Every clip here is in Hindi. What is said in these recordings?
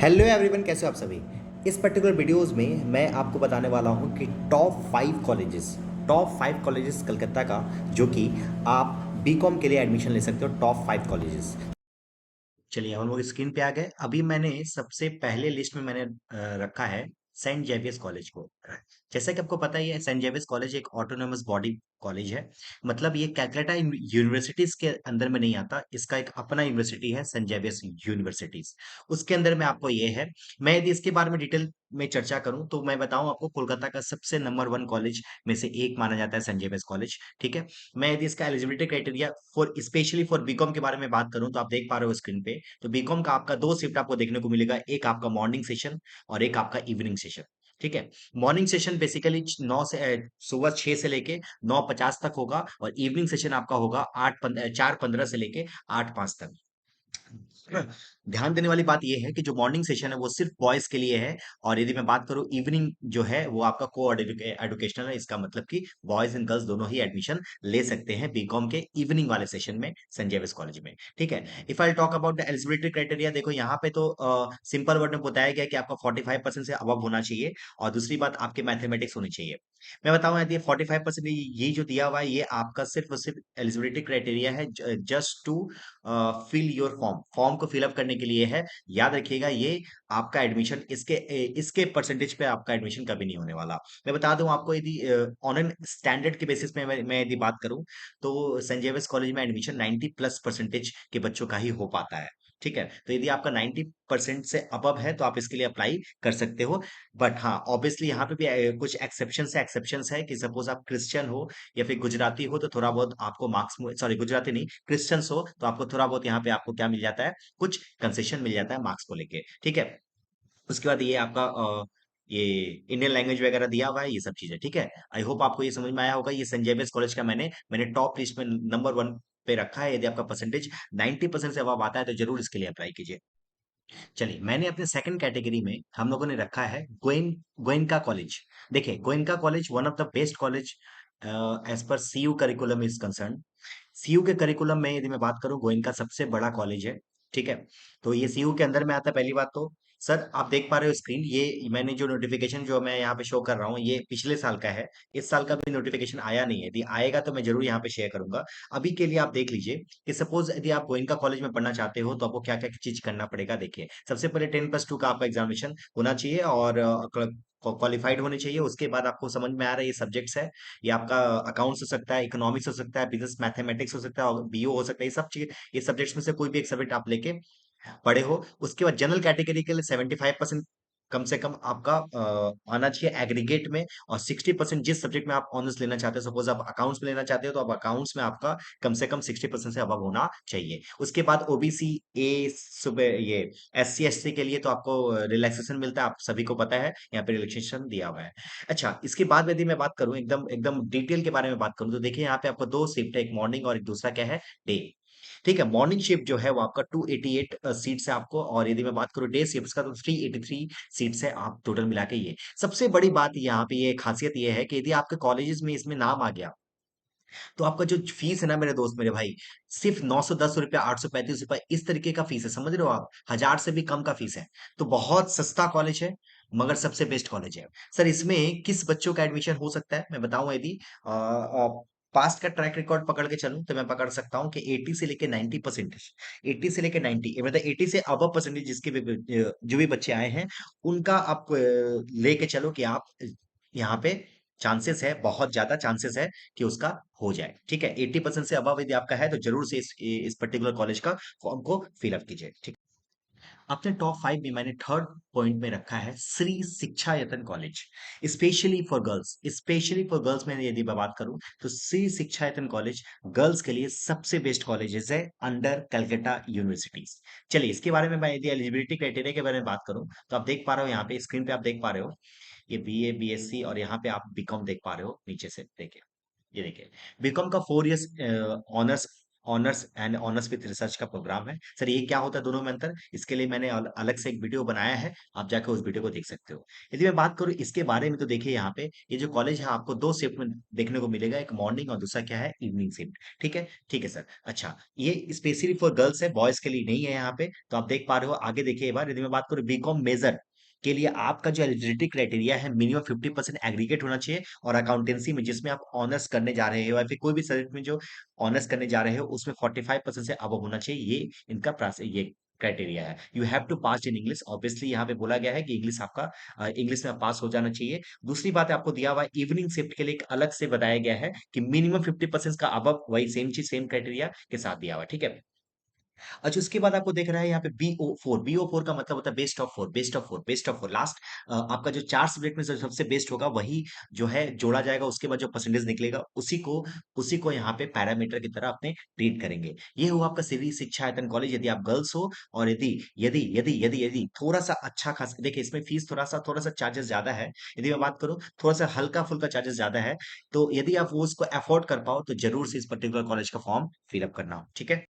हेलो एवरीवन, कैसे हो आप सभी। इस पर्टिकुलर वीडियोस में मैं आपको बताने वाला हूं कि टॉप 5 कॉलेजेस कलकत्ता का, जो कि आप बीकॉम के लिए एडमिशन ले सकते हो। Top 5 colleges. चलिए हम लोग स्क्रीन पे आ गए। अभी मैंने सबसे पहले लिस्ट में मैंने रखा है सेंट जेवियर्स कॉलेज को। जैसा कि आपको पता ही है, सेंट जेवियर्स कॉलेज एक ऑटोनोमस बॉडी कॉलेज है। मतलब ये कैलकाटा यूनिवर्सिटीज के अंदर में नहीं आता, इसका एक अपना यूनिवर्सिटी है, सेंट जेवियर्स यूनिवर्सिटीज। उसके अंदर में आपको ये है। मैं यदि इसके बारे में डिटेल में चर्चा करूं तो मैं बताऊं आपको, कोलकाता का सबसे नंबर 1 कॉलेज में से एक माना जाता है सेंट जेवियर्स कॉलेज। ठीक है। मैं यदि इसका eligibility criteria for specially for BCom के बारे में बात करूं तो आप देख पा रहे हो स्क्रीन पे। तो बीकॉम का आपका 2 शिफ्ट आपको देखने को मिलेगा, एक आपका मॉर्निंग सेशन और एक आपका इवनिंग सेशन। ठीक है। मॉर्निंग सेशन बेसिकली 9 से सुबह 6 से लेके 9:50 तक होगा, और इवनिंग सेशन आपका होगा 4:15 से लेके 8:05 तक। ध्यान देने वाली बात यह है कि जो मॉर्निंग सेशन है वो सिर्फ बॉयज के लिए है, और यदि मैं बात करूं इवनिंग जो है वो आपका को एजुकेशनल है। इसका मतलब कि बॉयज एंड गर्ल्स दोनों ही एडमिशन ले सकते हैं बीकॉम के इवनिंग वाले सेशन में सेंट जेवियर्स कॉलेज में। ठीक है। If I talk about the eligibility criteria, देखो यहाँ पे तो सिंपल वर्ड में बताया गया कि आपका 45% से अबव होना चाहिए, और दूसरी बात आपके मैथमेटिक्स होनी चाहिए। मैं बताऊं, यदि 45% ये जो दिया हुआ है ये आपका सिर्फ और सिर्फ एलिजिबिलिटी क्राइटेरिया है, just to fill your form. Form को फिलअप करने के लिए है। याद रखिएगा, ये आपका एडमिशन इसके परसेंटेज पे आपका एडमिशन कभी नहीं होने वाला। मैं बता दूं आपको, यदि ऑन एन स्टैंडर्ड के बेसिस में मैं यदि बात करूं तो सेंट जेवियर्स कॉलेज में एडमिशन 90+ परसेंटेज के बच्चों का ही हो पाता है। ठीक है। तो यदि आपका 90% से अबव है तो आप इसके लिए अप्लाई कर सकते हो। बट हाँ, ऑब्वियसली यहाँ पे भी कुछ एक्सेप्शंस है कि सपोज आप क्रिश्चियन हो या फिर गुजराती हो तो थोड़ा बहुत आपको मार्क्स, सॉरी गुजराती नहीं, क्रिश्चियंस हो तो आपको थोड़ा बहुत यहाँ पे आपको क्या मिल जाता है, कुछ कंसेशन मिल जाता है मार्क्स को लेके। ठीक है। उसके बाद ये आपका ये इंडियन लैंग्वेज वगैरह दिया हुआ है, ये सब चीजें। ठीक है। आई होप आपको ये समझ में आया होगा। ये सेंट जेवियर्स कॉलेज का मैंने टॉप लिस्ट में नंबर 1 पे रखा है। यदि आपका परसेंटेज 90% से अबव आता है तो जरूर इसके लिए अप्लाई कीजिए। चलिए, मैंने अपने सेकंड कैटेगरी में हम लोगों ने रखा है गोयनका कॉलेज। देखिए, Goenka college one of the best college as per CU curriculum is concern. CU के करिकुलम में यदि मैं बात करूं, गोयनका सबसे बड़ा कॉलेज है। ठीक है। तो ये सीयू के अंदर में आता है। पहली बात तो सर, आप देख पा रहे हो स्क्रीन, ये मैंने जो नोटिफिकेशन जो मैं यहाँ पे शो कर रहा हूँ ये पिछले साल का है। इस साल का भी नोटिफिकेशन आया नहीं है। यदि आएगा तो मैं जरूर यहाँ पे शेयर करूंगा। अभी के लिए आप देख लीजिए कि सपोज यदि आप गोयनका कॉलेज में पढ़ना चाहते हो तो आपको क्या क्या चीज करना पड़ेगा। देखिए, सबसे पहले 10+2 का आपका एग्जामिनेशन होना चाहिए, और क्वालिफाइड होने चाहिए। उसके बाद आपको समझ में आ रहा है ये सब्जेक्ट्स है। ये आपका अकाउंट्स हो सकता है, इकोनॉमिक्स हो सकता है, बिजनेस मैथमेटिक्स हो सकता है, और बीओ हो सकता है। ये सब चीज, ये सब्जेक्ट्स में से कोई भी एक सब्जेक्ट आप लेके पढ़े हो। उसके बाद जनरल कैटेगरी के लिए 75% कम से कम आपका आना चाहिए एग्रीगेट में, और 60% जिस सब्जेक्ट में आप ऑनर्स लेना चाहते हो, सपोज आप अकाउंट्स में लेना चाहते हो तो आप अकाउंट्स में आपका कम से कम 60% से अबव होना चाहिए। उसके बाद ओबीसी, ए सुबह ये SC ST के लिए तो आपको रिलैक्सेशन मिलता है, आप सभी को पता है, यहाँ पे रिलैक्सेशन दिया हुआ है। अच्छा, इसके बाद यदि मैं बात करूं एकदम एकदम डिटेल के बारे में बात करूं तो देखिए, यहाँ पे आपको 2 शिफ्ट है, एक मॉर्निंग और एक दूसरा क्या है, डे। ठीक है। मॉर्निंग शिफ्ट जो है वो आपका 288 सीट्स है आपको, और यदि मैं बात करूं डे शिफ्ट का तो 383 सीट्स है आप टोटल मिला के। ये सबसे बड़ी बात यहाँ पे, ये खासियत ये है कि यदि आपके कॉलेजेस में इसमें नाम आ गया तो आपका जो फीस है ना मेरे दोस्त मेरे भाई, सिर्फ 910 रुपया, 835 रुपया, इस तरीके का फीस है। समझ रहे हो आप, 1000 से भी कम का फीस है। तो बहुत सस्ता कॉलेज है, मगर सबसे बेस्ट कॉलेज है। सर, इसमें किस बच्चों का एडमिशन हो सकता है मैं बताऊं। यदि पास्ट का ट्रैक रिकॉर्ड पकड़ के चलूं तो मैं पकड़ सकता हूं कि 80 से लेके 90%, 80 से लेके 90, मतलब 80 से अब परसेंटेज जिसके जो भी बच्चे आए हैं, उनका आप लेके चलो कि आप यहाँ पे चांसेस है, बहुत ज्यादा चांसेस है कि उसका हो जाए। ठीक है। 80% से अबव यदि आपका है तो जरूर से इस पर्टिकुलर कॉलेज का फॉर्म को फिलअप कीजिए। ठीक। अपने टॉप 5 में मैंने थर्ड पॉइंट में रखा है श्री शिक्षा यतन कॉलेज, स्पेशली फॉर गर्ल्स में यदि मैं बात करूं तो श्री शिक्षा यतन कॉलेज गर्ल्स के लिए सबसे बेस्ट कॉलेजेस है अंडर कलकत्ता यूनिवर्सिटीज। चलिए, इसके बारे में मैं यदि एलिजिबिलिटी क्राइटेरिया के बारे में बात करूं तो आप देख पा रहे हो, यहाँ पे स्क्रीन पे आप देख पा रहे हो, ये BA BSc, और यहाँ पे आप बीकॉम देख पा रहे हो नीचे से। देखिए, ये देखिए, बीकॉम का 4 years honours honours and honours with research का प्रोग्राम है। सर ये क्या होता है दोनों में अंतर, इसके लिए मैंने अलग से एक वीडियो बनाया है, आप जाकर उस वीडियो को देख सकते हो। यदि मैं बात करूँ इसके बारे में तो देखिए यहाँ पे ये जो कॉलेज है आपको 2 शिफ्ट में देखने को मिलेगा, एक मॉर्निंग और दूसरा क्या है इवनिंग शिफ्ट। ठीक है? ठीक है सर। अच्छा, ये स्पेशली फॉर गर्ल्स है, बॉयज़ के लिए नहीं है यहाँ पे। तो आप देख पा रहे हो आगे देखिए एक बार, यदि मैं बात करूँ बीकॉम मेजर के लिए आपका जो एलिजिबिलिटी क्राइटेरिया है मिनिमम 50% एग्रीगेट होना चाहिए, और अकाउंटेंसी में जिसमें आप ऑनर्स करने जा रहे हो या फिर कोई भी सब्जेक्ट में जो ऑनर्स करने जा रहे हो उसमें 45% से अबव होना चाहिए, ये इनका ये क्राइटेरिया है। You have to pass in English, obviously यहाँ पे बोला गया है कि इंग्लिश आपका इंग्लिश में पास हो जाना चाहिए। दूसरी बात आपको दिया हुआ है इवनिंग शिफ्ट के लिए एक अलग से बताया गया है कि मिनिमम 50% का अबव, वही सेम चीज सेम क्राइटेरिया के साथ दिया हुआ है। ठीक है? अच्छा, उसके बाद आपको देख रहा है यहाँ पे BO4। BO4 का मतलब होता है best of four, best of four, best of four. Last आपका जो 4 सब्जेक्ट में से सबसे बेस्ट होगा वही जो है जोड़ा जाएगा, उसके बाद जो परसेंटेज निकलेगा उसी को यहाँ पे पैरामीटर की तरह अपने ट्रीट करेंगे। ये हुआ आपका सिविल शिक्षा आयतन कॉलेज, यदि आप गर्ल्स हो, और यदि यदि यदि यदि यदि थोड़ा सा अच्छा खासा देखिए, इसमें फीस थोड़ा सा चार्जेस ज्यादा है। यदि मैं बात करूँ थोड़ा सा हल्का फुल्का चार्जेस ज्यादा है, तो यदि आप वो उसको अफोर्ड कर पाओ तो जरूर से इस पर्टिकुलर कॉलेज का फॉर्म फिलअप करना। ठीक है?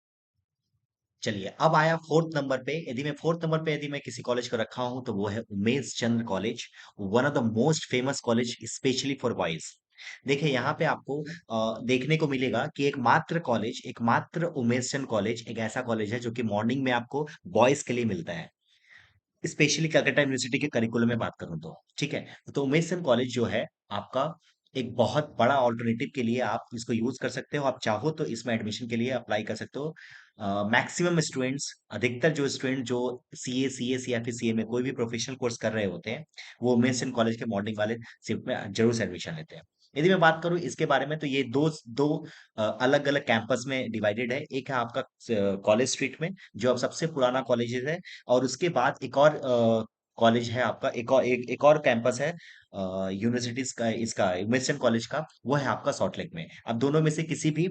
चलिए, अब आया फोर्थ नंबर पे। यदि मैं फोर्थ नंबर पे यदि मैं किसी कॉलेज को रखा हूं तो वो है Umesh Chandra college, one of the most famous college specially for boys. देखिए यहाँ पे आपको देखने को मिलेगा कि एक मात्र उमेश चंद्र कॉलेज एक ऐसा कॉलेज है जो कि मॉर्निंग में आपको बॉयज के लिए मिलता है, स्पेशली कलकत्ता यूनिवर्सिटी के करिकुलम में बात करूं तो। ठीक है? तो मेसन कॉलेज जो है आपका एक बहुत बड़ा ऑल्टरनेटिव के लिए आप इसको यूज कर सकते हो, आप चाहो तो इसमें एडमिशन के लिए अप्लाई कर सकते हो। मैक्सिमम स्टूडेंट्स, अधिकतर जो स्टूडेंट जो सीए या फिर सीए में कोई भी प्रोफेशनल कोर्स कर रहे होते हैं, वो मेसन कॉलेज के मॉर्निंग वाले शिफ्ट में जरूर से एडमिशन लेते हैं। यदि मैं बात करूं इसके बारे में तो ये दो दो अलग अलग कैंपस में डिवाइडेड है। एक है आपका कॉलेज स्ट्रीट में, जो अब सबसे पुराना कॉलेज है, और उसके बाद एक और कॉलेज है आपका, एक और कैंपस है यूनिवर्सिटीज का, इसका मेसन कॉलेज का, वो है आपका सॉल्ट लेक में। अब दोनों में से किसी भी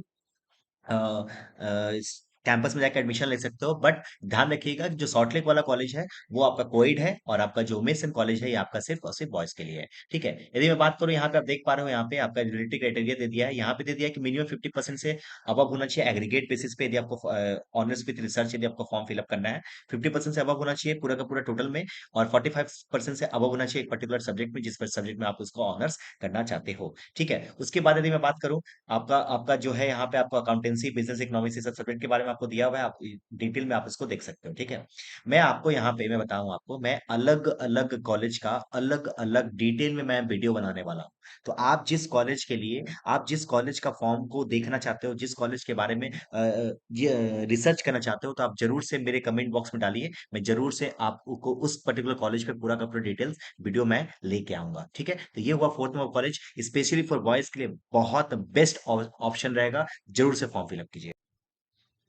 इस कैंपस में जाकर एडमिशन ले सकते हो, बट ध्यान रखिएगा कि जो सॉल्ट लेक वाला कॉलेज है वो आपका कोइड है, और आपका जो मेसन कॉलेज है ये आपका सिर्फ और सिर्फ बॉयज के लिए है। ठीक है? यदि मैं बात करूं यहाँ पे आप देख पा रहे हो, यहाँ पे आपका एलिजिबिलिटी क्राइटेरिया दे दिया है, यहाँ पे दे दिया है कि मिनिमम 50% से अब होना चाहिए एग्रीगेट बेसिस पे, यदि आपको ऑनर्स विद रिसर्च यदि आपको फॉर्म फिलअप करना है, 50% से अब होना चाहिए पूरा का पूरा टोटल में, और 45% से अब होना चाहिए एक पर्टिकुलर सब्जेक्ट में, जिस सब्जेक्ट में आप उसको ऑनर्स करना चाहते हो। ठीक है? उसके बाद यदि मैं बात करूं, आपका आपका जो है यहाँ पे आपको अकाउंटेंसी, बिजनेस इकोनॉमिक्स, ये सब सब्जेक्ट के बारे में आपको दिया हुआ है, आप डिटेल में आप इसको देख सकते हो। ठीक है? मैं आपको यहाँ पे मैं बताऊं आपको, मैं अलग अलग कॉलेज का अलग अलग डिटेल में मैं वीडियो बनाने वाला हूँ। तो आप जिस कॉलेज का फॉर्म को देखना चाहते हो, जिस कॉलेज के बारे में ये रिसर्च करना चाहते हो, तो आप जरूर से मेरे कमेंट बॉक्स में डालिए, मैं जरूर से आपको उस पर्टिकुलर कॉलेज पे पूरा का पूरा डिटेल्स वीडियो मैं लेके आऊंगा। ठीक है? तो ये हुआ fourth number college, specially for boys के लिए बहुत बेस्ट ऑप्शन रहेगा, जरूर से फॉर्म फिलअप कीजिए।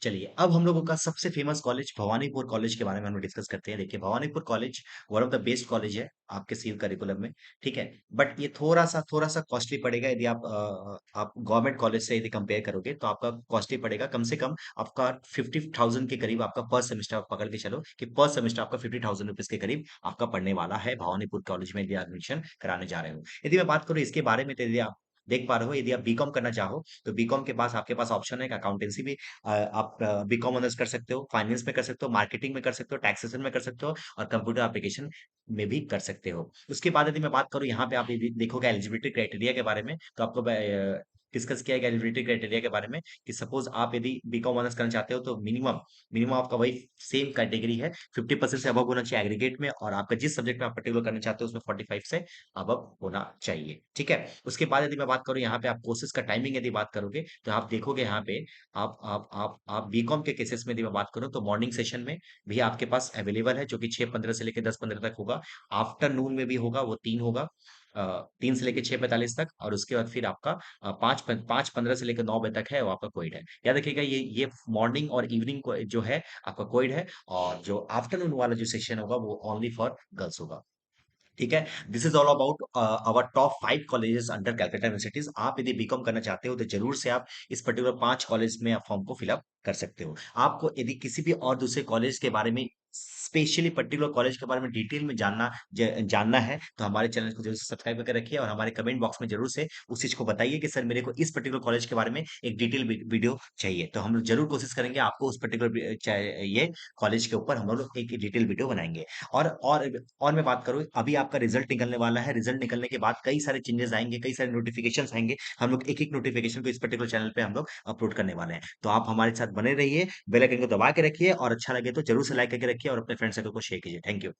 चलिए, अब हम लोगों का सबसे फेमस कॉलेज भवानीपुर कॉलेज के बारे में हम लोग डिस्कस करते हैं। देखिए, Bhawanipur college one of the best college है आपके सिविल करिकुलम में। ठीक है? बट ये थोड़ा सा कॉस्टली पड़ेगा, यदि आप गवर्नमेंट कॉलेज से यदि कंपेयर करोगे तो आपका कॉस्टली पड़ेगा, कम से कम आपका 50,000 के करीब आपका पर सेमेस्टर, आप पकड़ के चलो कि पर सेमेस्टर आपका 50,000 रुपीज के करीब आपका पड़ने वाला है भवानीपुर कॉलेज में, यदि एडमिशन कराने जा रहे हो। यदि मैं बात करूँ इसके बारे में, तो यदि आप देख पा रहे हो, यदि आप बीकॉम करना चाहो तो बीकॉम के पास आपके पास ऑप्शन है, अकाउंटेंसी भी आप बीकॉम ऑनर्स कर सकते हो, फाइनेंस में कर सकते हो, मार्केटिंग में कर सकते हो, टैक्सेशन में कर सकते हो, और कंप्यूटर एप्लीकेशन में भी कर सकते हो। उसके बाद यदि मैं बात करूँ यहाँ पे आप यदि देखोगे एलिजिबिलिटी क्राइटेरिया के बारे में, तो आपको डिस्कस किया गया एलिजिबिलिटी क्राइटेरिया के बारे में कि सपोज आप यदि बीकॉम ऑनर्स करना चाहते हो तो मिनिमम मिनिमम आपका वही सेम कैटेगरी है, 50% से अबव होना चाहिए एग्रीगेट में, और आपका जिस सब्जेक्ट में आप पर्टिकुलर करना चाहते हो उसमें 45 से अबव होना चाहिए। ठीक है? उसके बाद यदि मैं बात करूँ यहाँ पे आप कोर्सेज का टाइमिंग यदि बात करोगे तो आप देखोगे यहाँ पे, आप बीकॉम के केसेस में यदि मैं बात करूँ तो मॉर्निंग सेशन में भी आपके पास अवेलेबल है, जो कि 6:15 से लेकर 10:15 तक होगा। आफ्टरनून में भी होगा, वो 3 होगा, 3 से लेके 6:45 तक, और उसके बाद फिर आपका 5:15 से लेकर 9 बजे तक है, वो आपका कोविड है। याद रखिएगा, ये मॉर्निंग और इवनिंग को जो है आपका कोविड है, और जो आफ्टरनून वाला जो सेशन होगा वो ओनली फॉर गर्ल्स होगा। ठीक है? This is all about our top 5 colleges under Calcutta universities. आप यदि बीकॉम करना चाहते हो तो जरूर से आप इस पर्टिकुलर 5 कॉलेज में आप फॉर्म को फिलअप कर सकते हो। आपको यदि किसी भी और दूसरे कॉलेज के बारे में स्पेशली पर्टिकुलर कॉलेज के बारे में डिटेल में जानना है, तो हमारे चैनल को ज़रूर से सब्सक्राइब करके रखिए और हमारे कमेंट बॉक्स में ज़रूर से उस चीज़ को बताइए कि सर मेरे को इस पर्टिकुलर कॉलेज के बारे में एक डिटेल वीडियो चाहिए। तो हम लोग ज़रूर कोशिश करेंगे आपको उस पर्टिकुलर ये कॉलेज के ऊपर हम लोग एक डिटेल वीडियो बनाएँगे। और मैं बात करूँ, अभी आपका रिज़ल्ट निकलने वाला है, रिज़ल्ट निकलने के बाद कई सारे चेंजेज़ आएँगे, कई सारे नोटिफ़िकेशंस आएँगे। हम लोग एक-एक नोटिफ़िकेशन को इस पर्टिकुलर चैनल पे हम लोग अपलोड करने वाले हैं। तो आप हमारे साथ बने रहिए, बेल आइकन को दबा के रखिए और अच्छा लगे तो ज़रूर से लाइक करके रखिए और अपने फ्रेंड सर्कल को शेयर कीजिए। Thank you.